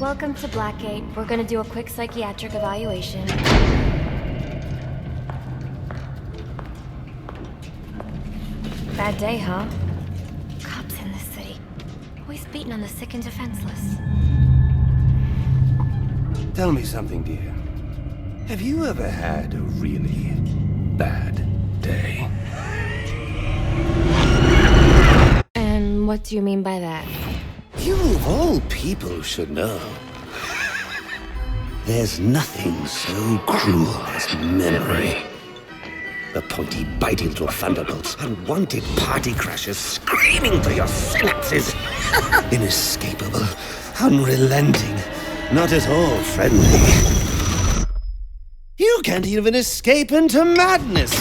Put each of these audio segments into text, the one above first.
Welcome to Blackgate. We're gonna do a quick psychiatric evaluation. Bad day, huh? Cops in this city. Always beating on the sick and defenseless. Tell me something, dear. Have you ever had a really bad day? And what do you mean by that? You of all people should know. There's nothing so cruel as memory. The pointy biting through thunderbolts, unwanted party crashes screaming through your synapses. Inescapable, unrelenting, not at all friendly. You can't even escape into madness.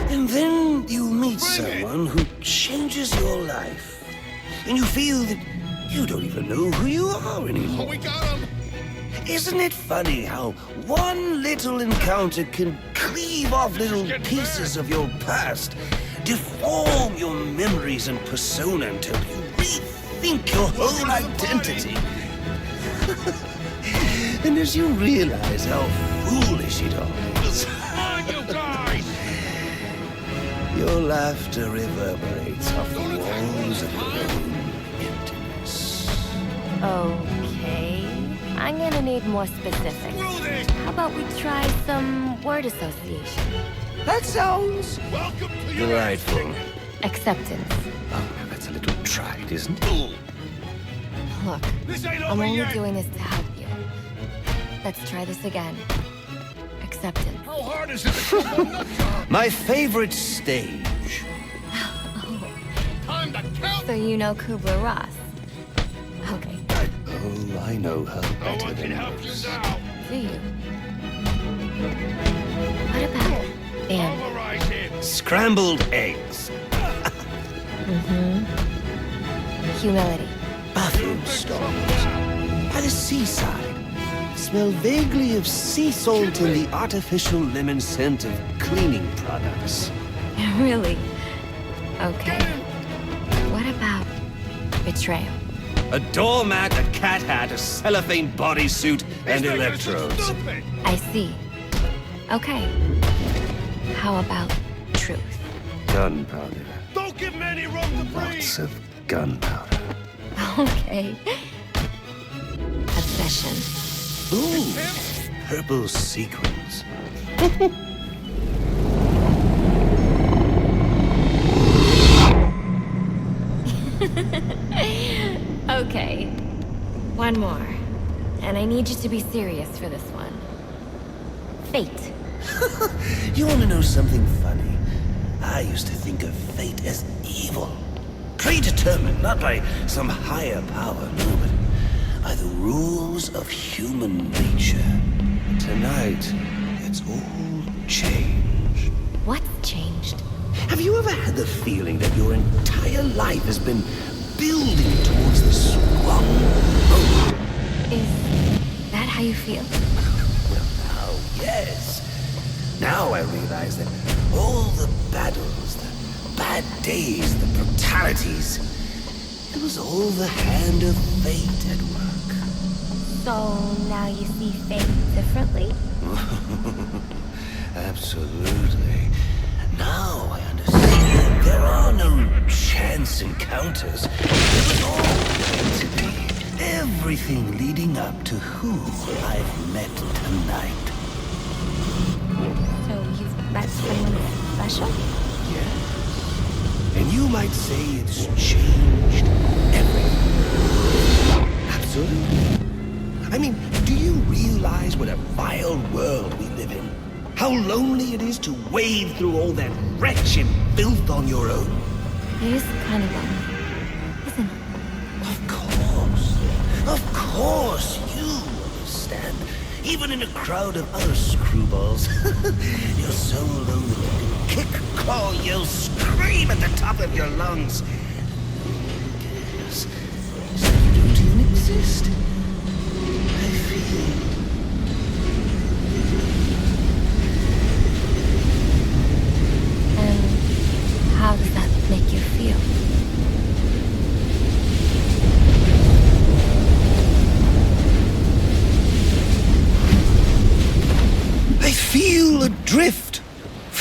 And then you meet someone who changes your life. And you feel that you don't even know who you are anymore. Oh, we got him! Isn't it funny how one little encounter can cleave off little pieces of your past, deform your memories and persona until you rethink your whole identity? And as you realize how foolish it all is, Come on, you guys! your laughter reverberates off the walls of your own emptiness. Okay. I'm gonna need more specifics. Through this! How about we try some word association? That sounds Welcome to your delightful. Acceptance. Oh, now that's a little trite, isn't it? Look, This ain't I'm over only yet! doing this to help you. Let's try this again. Acceptance. How hard is it to come on the top? My favorite stage. Time to count! So you know Kubler-Ross? Okay, Oh, I know her No better one can than help you most. now! do you? What about Anne? Pulverize him! Scrambled eggs, Humility. bathroom stalls, by the seaside. Smell vaguely of sea salt and the artificial lemon scent of cleaning products. Really? Okay. What about betrayal? A doormat, a cat hat, a cellophane bodysuit, and These niggas are electrodes. stupid. I see. Okay. How about truth? Gunpowder. Don't give me any room to breathe! Lots of gunpowder. Okay. Obsession. Ooh, purple sequins. Okay. One more. And I need you to be serious for this one. Fate. You want to know something funny? I used to think of fate as evil. Predetermined, not by some higher power, no, but by the rules of human nature. Tonight, it's all changed. What's changed? Have you ever had the feeling that your entire life has been building towards this one moment? Is that how you feel? Well, now, yes. Now I realize that all the battles, the bad days, the brutalities, it was all the hand of fate at work. So now you see fate differently? Absolutely. Now I understand. There are no chance encounters. It was all meant to be. Everything leading up to who I've met tonight. So you've met someone special? Yeah. And you might say it's changed everything. Absolutely. I mean, do you realize what a vile world we live in? How lonely it is to wade through all that wretched filth on your own? It is kind of lonely, isn't it? Of course, you understand. Even in a crowd of other screwballs, you're so alone that you can kick, claw, yell, scream at the top of your lungs. Yes, so you don't even exist. I feel. And how does that make you feel?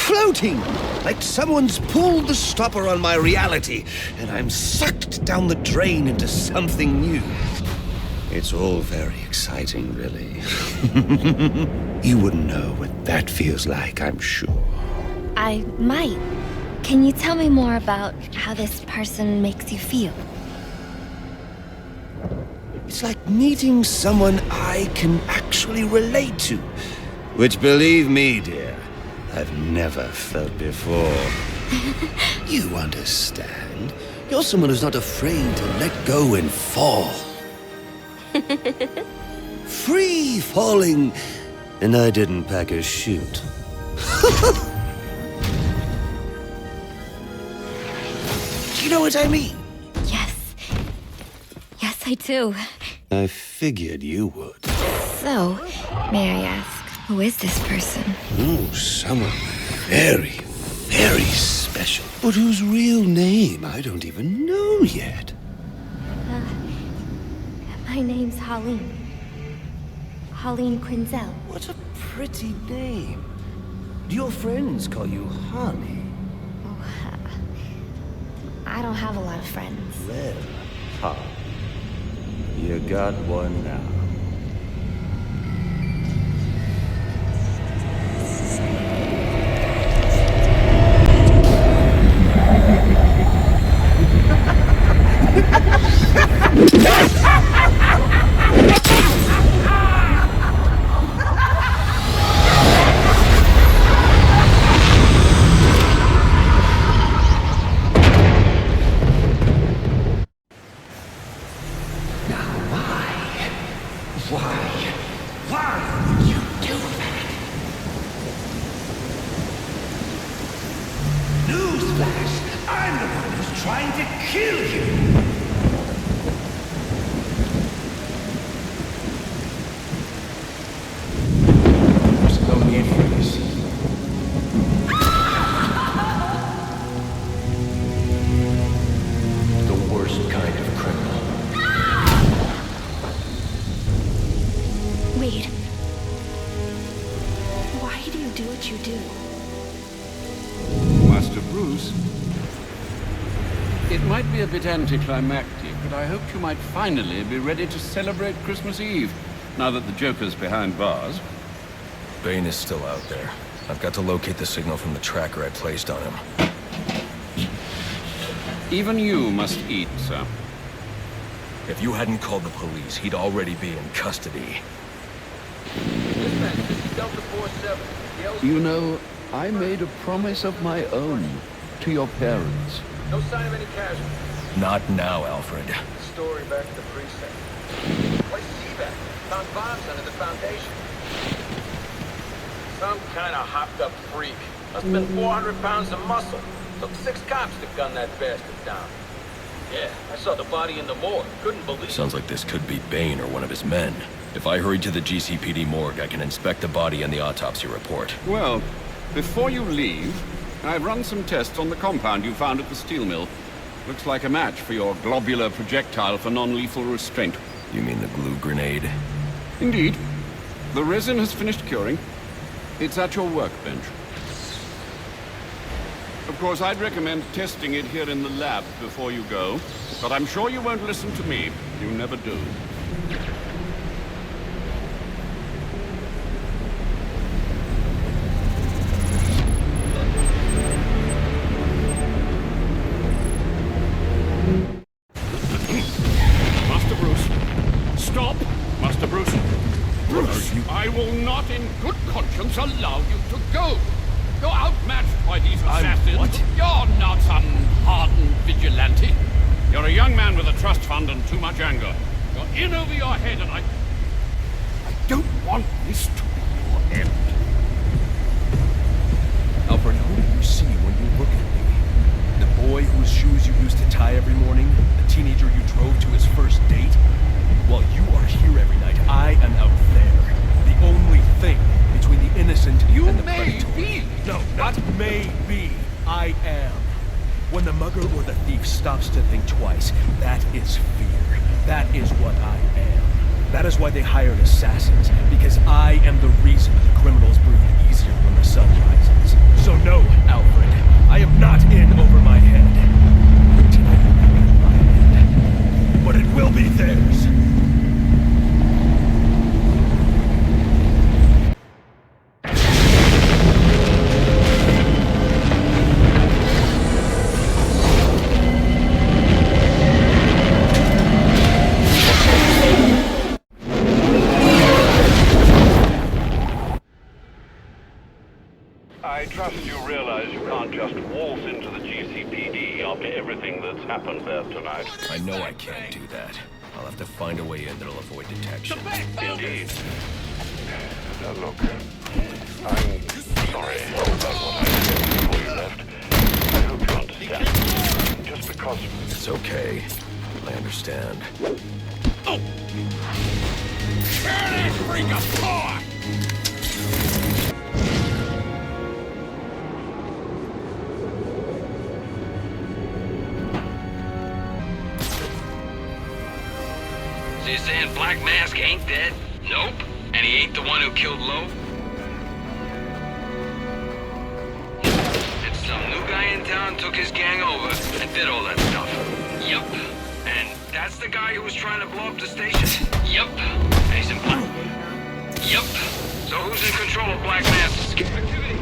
floating, like someone's pulled the stopper on my reality, and I'm sucked down the drain into something new. It's all very exciting, really. You wouldn't know what that feels like, I'm sure. I might. Can you tell me more about how this person makes you feel? It's like meeting someone I can actually relate to. Which, believe me, dear, I've never felt before. You understand. You're someone who's not afraid to let go and fall. Free falling, and I didn't pack a chute. Do you know what I mean? Yes. Yes, I do. I figured you would. So, may I ask, who is this person? Oh, someone very, very special. But whose real name I don't even know yet. My name's Holleen. Holleen Quinzel. What a pretty name. Do your friends call you Holly? I don't have a lot of friends. Well, Holly, you got one now. Why would you do that? Newsflash! I'm the one who's trying to kill you! There's no need for this. The worst kind of criminal. Wade, why do you do what you do? Master Bruce, it might be a bit anticlimactic, but I hoped you might finally be ready to celebrate Christmas Eve, now that the Joker's behind bars. Bane is still out there. I've got to locate the signal from the tracker I placed on him. Even you must eat, sir. If you hadn't called the police, he'd already be in custody. You know, I made a promise of my own to your parents. No sign of any casualties. Not now, Alfred. Story back at the precinct. Where's Seaback? Found bombs under the foundation. Some kind of hopped-up freak. Must have been 400 pounds of muscle. Took 6 cops to gun that bastard down. Yeah, I saw the body in the morgue. Couldn't believe it. Sounds like this could be Bane or one of his men. If I hurry to the GCPD morgue, I can inspect the body and the autopsy report. Well, before you leave, I've run some tests on the compound you found at the steel mill. Looks like a match for your globular projectile for non-lethal restraint. You mean the glue grenade? Indeed. The resin has finished curing. It's at your workbench. Of course, I'd recommend testing it here in the lab before you go, but I'm sure you won't listen to me. You never do. Master Bruce. Stop! Master Bruce. Bruce, I will not in good conscience allow you to go. You're outmatched by these assassins. What? You're not some hardened vigilante. You're a young man with a trust fund and too much anger. You're in over your head, and I don't want this to be your end. Alfred, who do you see when you look at me? The boy whose shoes you used to tie every morning? The teenager you drove to his first date? While you are here every night, I am out there. The only thing between the innocent and the predator. Be. No, not may be. I am. When the mugger or the thief stops to think twice, that is fear. That is what I am. That is why they hired assassins, because I am the reason the criminals breathe easier when the sun rises. So no, Alfred, I am not in over my head. Tonight will not be my end, but it will be theirs. I trust you realize you can't just waltz into the GCPD after everything that's happened there tonight. I know I can't do that. I'll have to find a way in that'll avoid detection. Indeed. Now look, I'm sorry about what I said before you left. I hope you understand. Just because... It's okay. I understand. Oh! Tear that freak apart! So you're saying Black Mask ain't dead? Nope. And he ain't the one who killed Lowe? And some new guy in town took his gang over and did all that stuff. Yup. And that's the guy who was trying to blow up the station? Yup. And he's in black. Yup. So who's in control of Black Mask's activity?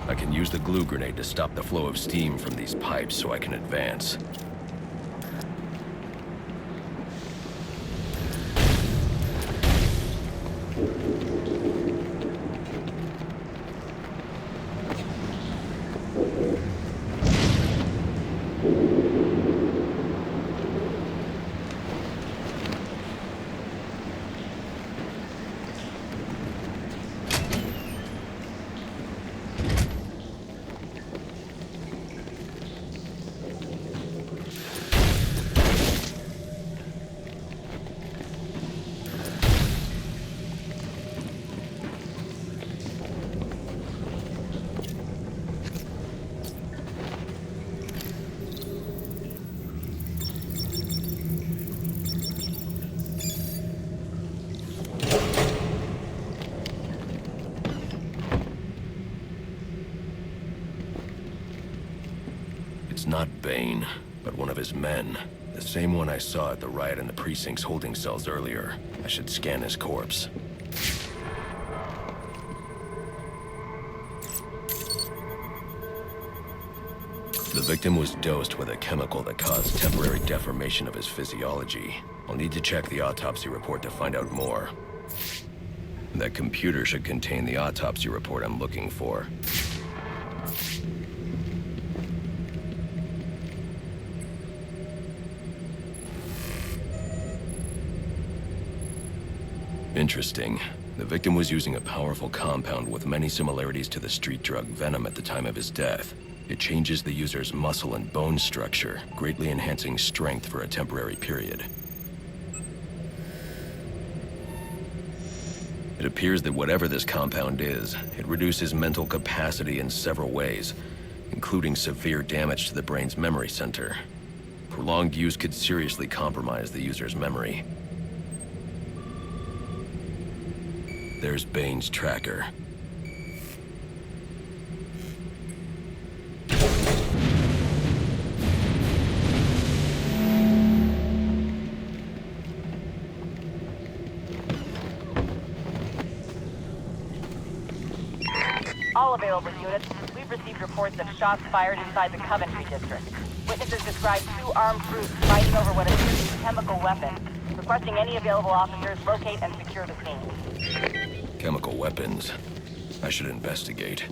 I can use the glue grenade to stop the flow of steam from these pipes so I can advance. It's not Bane, but one of his men. The same one I saw at the riot in the precinct's holding cells earlier. I should scan his corpse. The victim was dosed with a chemical that caused temporary deformation of his physiology. I'll need to check the autopsy report to find out more. That computer should contain the autopsy report I'm looking for. Interesting. The victim was using a powerful compound with many similarities to the street drug Venom at the time of his death. It changes the user's muscle and bone structure, greatly enhancing strength for a temporary period. It appears that whatever this compound is, it reduces mental capacity in several ways, including severe damage to the brain's memory center. Prolonged use could seriously compromise the user's memory. There's Bane's tracker. All available units, we've received reports of shots fired inside the Coventry district. Witnesses describe 2 armed groups fighting over what appears to be chemical weapons. Requesting any available officers locate and secure the scene. Chemical weapons. I should investigate.